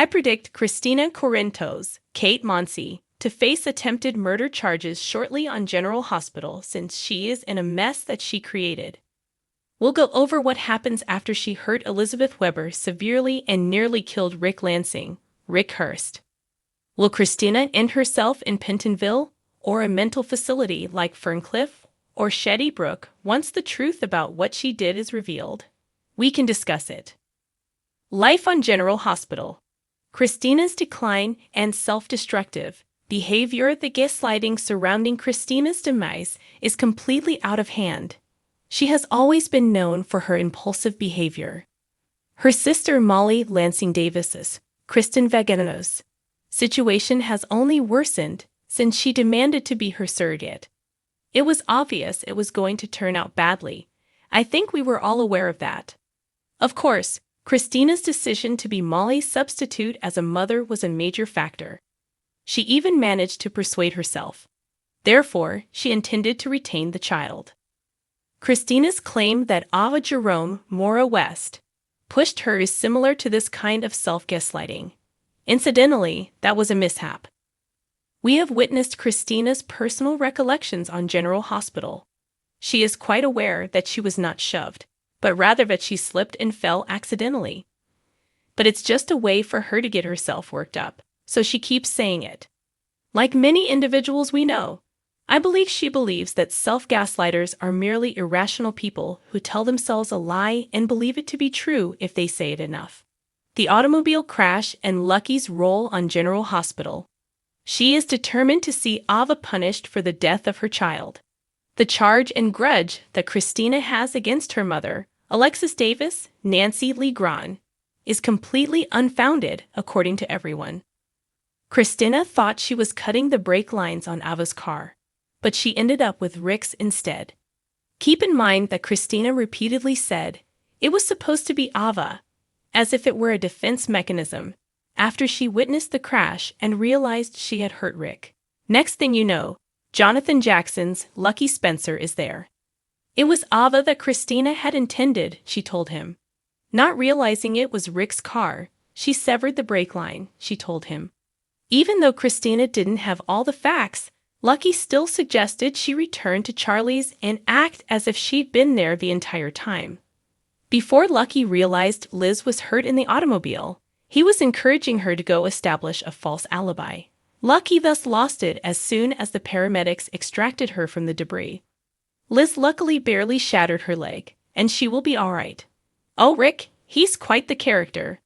I predict Christina Corinthos, Kate Monsey, to face attempted murder charges shortly on General Hospital since she is in a mess that she created. We'll go over what happens after she hurt Elizabeth Weber severely and nearly killed Rick Lansing, Rick Hurst. Will Christina end herself in Pentonville or a mental facility like Ferncliff or Shady Brook once the truth about what she did is revealed? We can discuss it. Life on General Hospital. Christina's decline and self-destructive behavior. The gaslighting surrounding Christina's demise is completely out of hand. She has always been known for her impulsive behavior. Her sister Molly Lansing Davis's, Kristen Vagano's, situation has only worsened since she demanded to be her surrogate. It was obvious it was going to turn out badly. I think we were all aware of that. Of course, Christina's decision to be Molly's substitute as a mother was a major factor. She even managed to persuade herself. Therefore, she intended to retain the child. Christina's claim that Ava Jerome, Mora West, pushed her is similar to this kind of self-gaslighting. Incidentally, that was a mishap. We have witnessed Christina's personal recollections on General Hospital. She is quite aware that she was not shoved, but rather that she slipped and fell accidentally. But it's just a way for her to get herself worked up, so she keeps saying it. Like many individuals we know, I believe she believes that self-gaslighters are merely irrational people who tell themselves a lie and believe it to be true if they say it enough. The automobile crash and Lucky's role on General Hospital. She is determined to see Ava punished for the death of her child. The charge and grudge that Christina has against her mother, Alexis Davis, Nancy Lee Grahn, is completely unfounded, according to everyone. Christina thought she was cutting the brake lines on Ava's car, but she ended up with Rick's instead. Keep in mind that Christina repeatedly said it was supposed to be Ava, as if it were a defense mechanism, after she witnessed the crash and realized she had hurt Rick. Next thing you know, Jonathan Jackson's Lucky Spencer is there. It was Ava that Christina had intended, she told him. Not realizing it was Rick's car, she severed the brake line, she told him. Even though Christina didn't have all the facts, Lucky still suggested she return to Charlie's and act as if she'd been there the entire time. Before Lucky realized Liz was hurt in the automobile, he was encouraging her to go establish a false alibi. Lucky thus lost it as soon as the paramedics extracted her from the debris. Liz luckily barely shattered her leg, and she will be all right. Oh, Rick, he's quite the character.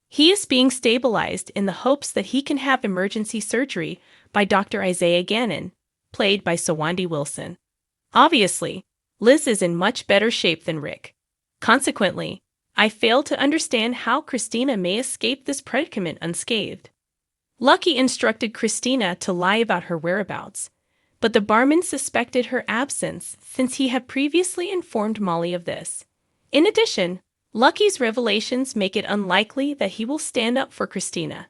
He is being stabilized in the hopes that he can have emergency surgery by Dr. Isaiah Gannon, played by Sawandi Wilson. Obviously, Liz is in much better shape than Rick. Consequently, I fail to understand how Christina may escape this predicament unscathed. Lucky instructed Christina to lie about her whereabouts, but the barman suspected her absence since he had previously informed Molly of this. In addition, Lucky's revelations make it unlikely that he will stand up for Christina.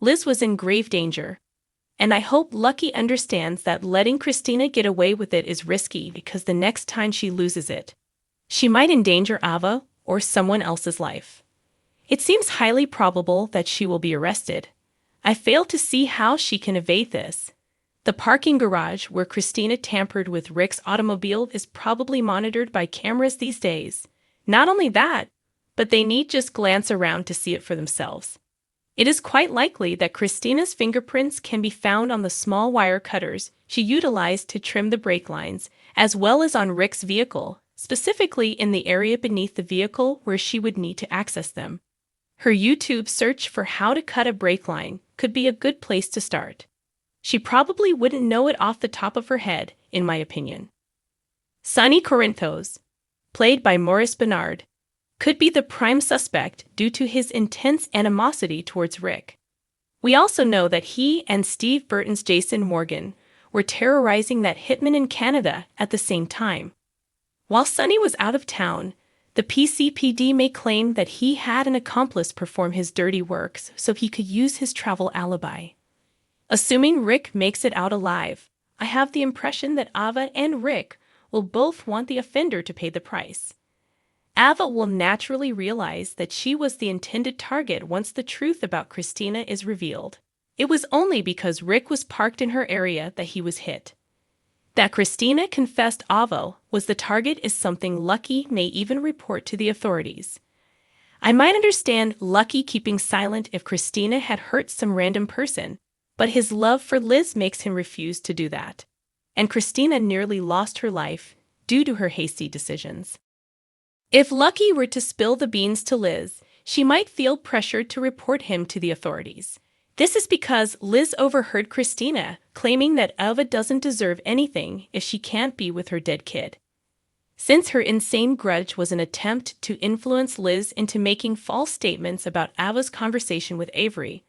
Liz was in grave danger, and I hope Lucky understands that letting Christina get away with it is risky because the next time she loses it, she might endanger Ava or someone else's life. It seems highly probable that she will be arrested. I fail to see how she can evade this. The parking garage where Christina tampered with Rick's automobile is probably monitored by cameras these days. Not only that, but they need just glance around to see it for themselves. It is quite likely that Christina's fingerprints can be found on the small wire cutters she utilized to trim the brake lines, as well as on Rick's vehicle, specifically in the area beneath the vehicle where she would need to access them. Her YouTube search for how to cut a brake line could be a good place to start. She probably wouldn't know it off the top of her head, in my opinion. Sonny Corinthos, played by Maurice Bernard, could be the prime suspect due to his intense animosity towards Rick. We also know that he and Steve Burton's Jason Morgan were terrorizing that hitman in Canada at the same time. While Sonny was out of town, the PCPD may claim that he had an accomplice perform his dirty works so he could use his travel alibi. Assuming Rick makes it out alive, I have the impression that Ava and Rick will both want the offender to pay the price. Ava will naturally realize that she was the intended target once the truth about Christina is revealed. It was only because Rick was parked in her area that he was hit. That Christina confessed Ava was the target is something Lucky may even report to the authorities. I might understand Lucky keeping silent if Christina had hurt some random person, but his love for Liz makes him refuse to do that. And Christina nearly lost her life due to her hasty decisions. If Lucky were to spill the beans to Liz, she might feel pressured to report him to the authorities. This is because Liz overheard Christina claiming that Ava doesn't deserve anything if she can't be with her dead kid. Since her insane grudge was an attempt to influence Liz into making false statements about Ava's conversation with Avery,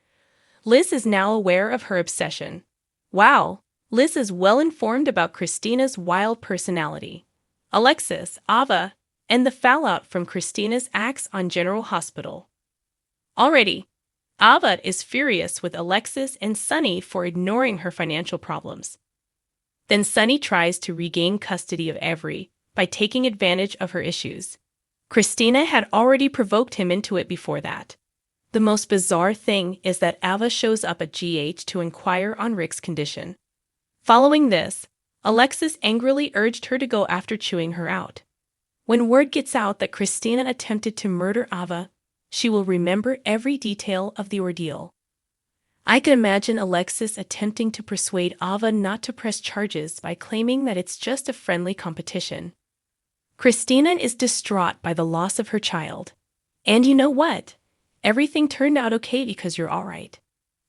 Liz is now aware of her obsession. Wow, Liz is well informed about Christina's wild personality. Alexis, Ava, and the fallout from Christina's acts on General Hospital. Already, Ava is furious with Alexis and Sonny for ignoring her financial problems. Then Sonny tries to regain custody of Avery by taking advantage of her issues. Christina had already provoked him into it before that. The most bizarre thing is that Ava shows up at GH to inquire on Rick's condition. Following this, Alexis angrily urged her to go after chewing her out. When word gets out that Christina attempted to murder Ava, she will remember every detail of the ordeal. I can imagine Alexis attempting to persuade Ava not to press charges by claiming that it's just a friendly competition. Christina is distraught by the loss of her child. And you know what? Everything turned out okay because you're all right.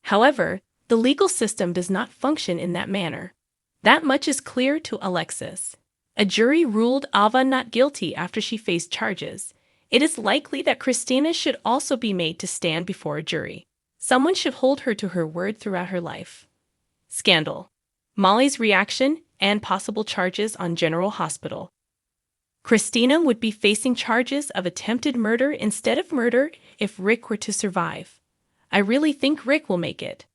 However, the legal system does not function in that manner. That much is clear to Alexis. A jury ruled Ava not guilty after she faced charges. It is likely that Christina should also be made to stand before a jury. Someone should hold her to her word throughout her life. Scandal. Molly's reaction and possible charges on General Hospital. Christina would be facing charges of attempted murder instead of murder if Rick were to survive. I really think Rick will make it.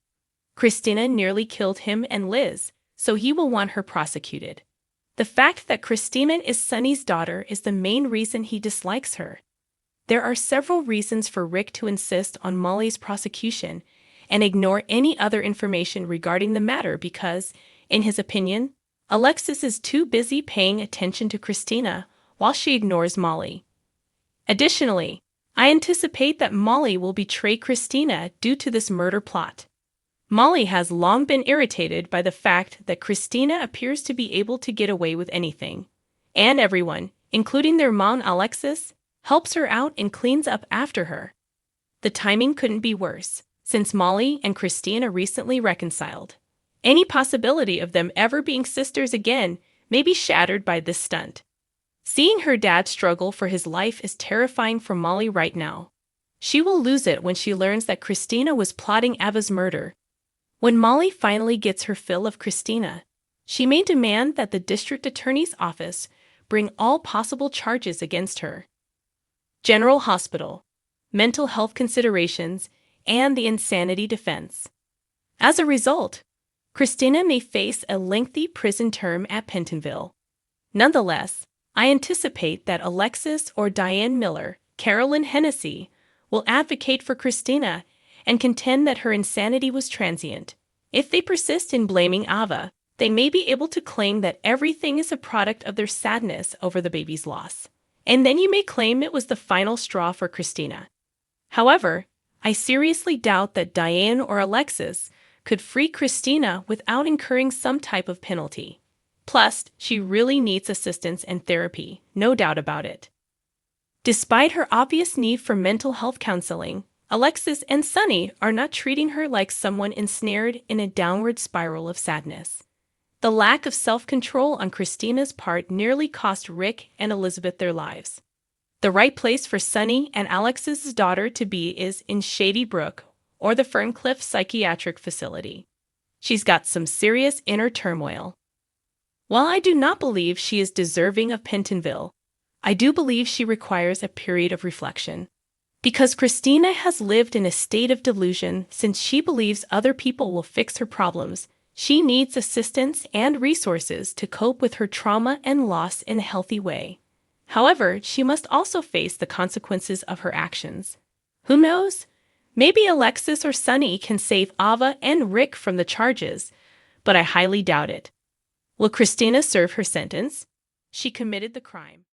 Christina nearly killed him and Liz, so he will want her prosecuted. The fact that Christina is Sonny's daughter is the main reason he dislikes her. There are several reasons for Rick to insist on Molly's prosecution and ignore any other information regarding the matter because, in his opinion, Alexis is too busy paying attention to Christina while she ignores Molly. Additionally, I anticipate that Molly will betray Christina due to this murder plot. Molly has long been irritated by the fact that Christina appears to be able to get away with anything, and everyone, including their mom Alexis, helps her out and cleans up after her. The timing couldn't be worse, since Molly and Christina recently reconciled. Any possibility of them ever being sisters again may be shattered by this stunt. Seeing her dad struggle for his life is terrifying for Molly right now. She will lose it when she learns that Christina was plotting Ava's murder. When Molly finally gets her fill of Christina, she may demand that the district attorney's office bring all possible charges against her. General Hospital, mental health considerations, and the insanity defense. As a result, Christina may face a lengthy prison term at Pentonville. Nonetheless, I anticipate that Alexis or Diane Miller, Carolyn Hennessy, will advocate for Christina and contend that her insanity was transient. If they persist in blaming Ava, they may be able to claim that everything is a product of their sadness over the baby's loss. And then you may claim it was the final straw for Christina. However, I seriously doubt that Diane or Alexis could free Christina without incurring some type of penalty. Plus, she really needs assistance and therapy, no doubt about it. Despite her obvious need for mental health counseling, Alexis and Sonny are not treating her like someone ensnared in a downward spiral of sadness. The lack of self-control on Christina's part nearly cost Rick and Elizabeth their lives. The right place for Sonny and Alexis's daughter to be is in Shady Brook or the Ferncliff Psychiatric Facility. She's got some serious inner turmoil. While I do not believe she is deserving of Pentonville, I do believe she requires a period of reflection. Because Christina has lived in a state of delusion since she believes other people will fix her problems, she needs assistance and resources to cope with her trauma and loss in a healthy way. However, she must also face the consequences of her actions. Who knows? Maybe Alexis or Sonny can save Ava and Rick from the charges, but I highly doubt it. Will Christina serve her sentence? She committed the crime.